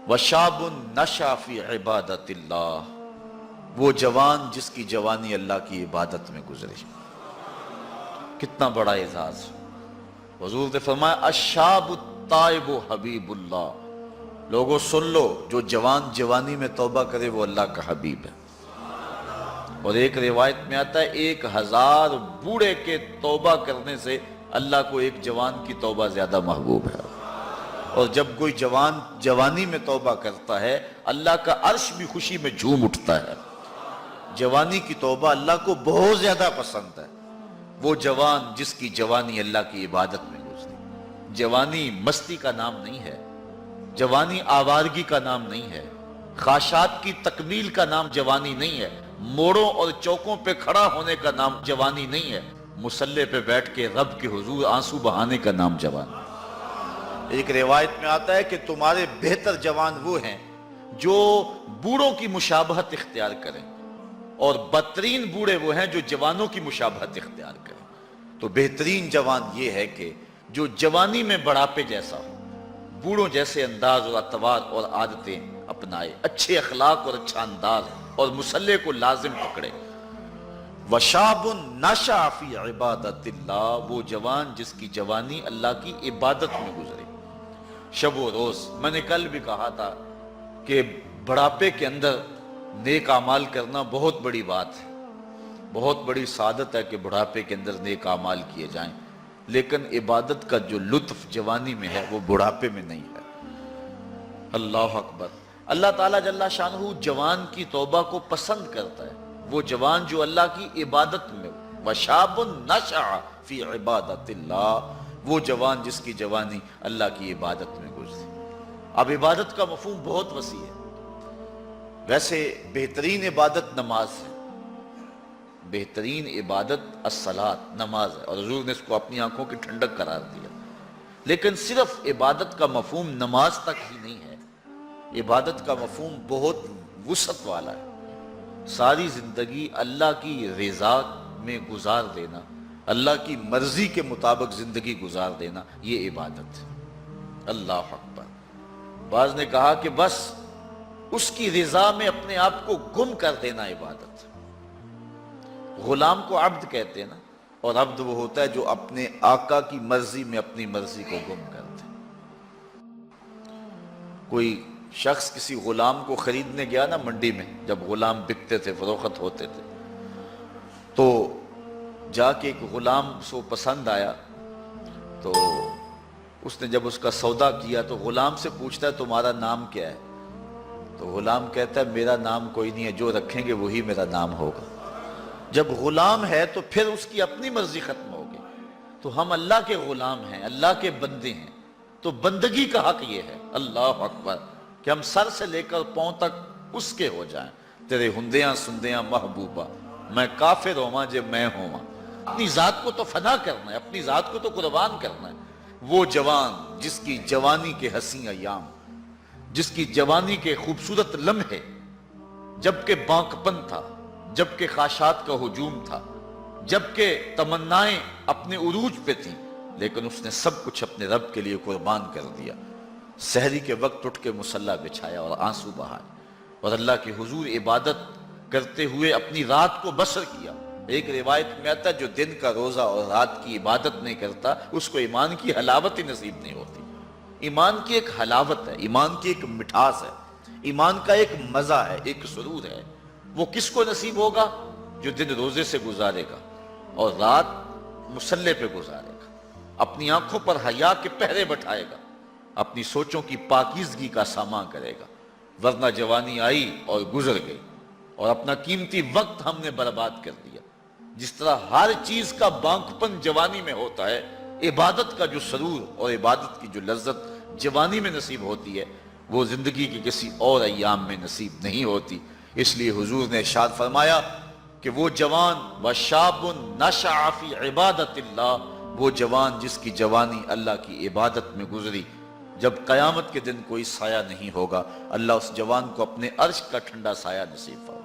وشاب نشأ فی عبادت اللہ، وہ جوان جس کی جوانی اللہ کی عبادت میں گزری۔ کتنا بڑا اعزاز۔ حضور نے فرمایا الشاب التائب حبیب اللہ، لوگوں سن لو، جو جوان جوانی میں توبہ کرے وہ اللہ کا حبیب ہے۔ اور ایک روایت میں آتا ہے 1000 بوڑھے کے توبہ کرنے سے اللہ کو ایک جوان کی توبہ زیادہ محبوب ہے۔ اور جب کوئی جوان جوانی میں توبہ کرتا ہے اللہ کا عرش بھی خوشی میں جھوم اٹھتا ہے۔ جوانی کی توبہ اللہ کو بہت زیادہ پسند ہے۔ وہ جوان جس کی جوانی اللہ کی عبادت میں گزری۔ جوانی مستی کا نام نہیں ہے، جوانی آوارگی کا نام نہیں ہے، خواہشات کی تکمیل کا نام جوانی نہیں ہے، موڑوں اور چوکوں پہ کھڑا ہونے کا نام جوانی نہیں ہے، مصلی پہ بیٹھ کے رب کے حضور آنسو بہانے کا نام جوانی۔ ایک روایت میں آتا ہے کہ تمہارے بہتر جوان وہ ہیں جو بوڑھوں کی مشابہت اختیار کریں، اور بدترین بوڑھے وہ ہیں جو جوانوں کی مشابہت اختیار کریں۔ تو بہترین جوان یہ ہے کہ جو جوانی میں بڑھاپے جیسا ہو، بوڑھوں جیسے انداز اور اطوار اور عادتیں اپنائے، اچھے اخلاق اور اچھا انداز، اور مصلی کو لازم پکڑے۔ وشاب نشأ فی عبادت اللہ، وہ جوان جس کی جوانی اللہ کی عبادت میں گزرے۔ شب و روز، میں نے کل بھی کہا تھا کہ بڑھاپے کے اندر نیک اعمال کرنا بہت بڑی بات ہے، بہت بڑی سعادت ہے کہ بڑھاپے کے اندر نیک اعمال کیے جائیں، لیکن عبادت کا جو لطف جوانی میں ہے وہ بڑھاپے میں نہیں ہے۔ اللہ اکبر۔ اللہ تعالیٰ جل شانہ جوان کی توبہ کو پسند کرتا ہے، وہ جوان جو اللہ کی عبادت میں ہو۔ وشاب نشأ فی عبادت اللہ، وہ جوان جس کی جوانی اللہ کی عبادت میں گزری۔ اب عبادت کا مفہوم بہت وسیع ہے۔ ویسے بہترین عبادت نماز ہے، بہترین عبادت الصلاۃ، نماز ہے، اور حضور نے اس کو اپنی آنکھوں کی ٹھنڈک قرار دیا۔ لیکن صرف عبادت کا مفہوم نماز تک ہی نہیں ہے، عبادت کا مفہوم بہت وسعت والا ہے۔ ساری زندگی اللہ کی رضا میں گزار دینا، اللہ کی مرضی کے مطابق زندگی گزار دینا، یہ عبادت ہے۔ اللہ اکبر۔ بعض نے کہا کہ بس اس کی رضا میں اپنے آپ کو گم کر دینا عبادت ہے۔ غلام کو عبد کہتے ہیں نا، اور عبد وہ ہوتا ہے جو اپنے آقا کی مرضی میں اپنی مرضی کو گم کرتے۔ کوئی شخص کسی غلام کو خریدنے گیا نا منڈی میں، جب غلام بکتے تھے، فروخت ہوتے تھے، تو جا کے ایک غلام سو پسند آیا، تو اس نے جب اس کا سودا کیا تو غلام سے پوچھتا ہے تمہارا نام کیا ہے؟ تو غلام کہتا ہے میرا نام کوئی نہیں ہے، جو رکھیں گے وہی میرا نام ہوگا۔ جب غلام ہے تو پھر اس کی اپنی مرضی ختم ہوگی۔ تو ہم اللہ کے غلام ہیں، اللہ کے بندے ہیں، تو بندگی کا حق یہ ہے، اللہ اکبر، کہ ہم سر سے لے کر پاؤں تک اس کے ہو جائیں۔ تیرے ہندیاں سندیاں محبوبہ، میں کافر ہوواں جے میں ہوواں۔ اپنی ذات کو تو فنا کرنا ہے، اپنی ذات کو تو قربان کرنا ہے۔ وہ جوان جس کی جوانی کے حسین ایام، جس کی جوانی کے خوبصورت لمحے جبکہ بانکپن تھا، جبکہ خواہشات کا ہجوم تھا، جبکہ تمنائیں اپنے عروج پہ تھیں، لیکن اس نے سب کچھ اپنے رب کے لیے قربان کر دیا۔ سحری کے وقت اٹھ کے مصلی بچھایا اور آنسو بہائے، اور اللہ کے حضور عبادت کرتے ہوئے اپنی رات کو بسر کیا۔ ایک روایت میں آتا ہے جو دن کا روزہ اور رات کی عبادت نہیں کرتا اس کو ایمان کی حلاوت ہی نصیب نہیں ہوتی۔ ایمان کی ایک حلاوت ہے، ایمان کی ایک مٹھاس ہے، ایمان کا ایک مزہ ہے، ایک سرور ہے۔ وہ کس کو نصیب ہوگا؟ جو دن روزے سے گزارے گا اور رات مصلی پہ گزارے گا، اپنی آنکھوں پر حیا کے پہرے بٹھائے گا، اپنی سوچوں کی پاکیزگی کا سامان کرے گا۔ ورنہ جوانی آئی اور گزر گئی، اور اپنا قیمتی وقت ہم نے برباد کر دیا۔ جس طرح ہر چیز کا بانکپن جوانی میں ہوتا ہے، عبادت کا جو سرور اور عبادت کی جو لذت جوانی میں نصیب ہوتی ہے وہ زندگی کے کسی اور ایام میں نصیب نہیں ہوتی۔ اس لیے حضور نے ارشاد فرمایا کہ وہ جوان وشاب نشأ فی عبادت اللہ، وہ جوان جس کی جوانی اللہ کی عبادت میں گزری، جب قیامت کے دن کوئی سایہ نہیں ہوگا، اللہ اس جوان کو اپنے عرش کا ٹھنڈا سایہ نصیب فرمائے۔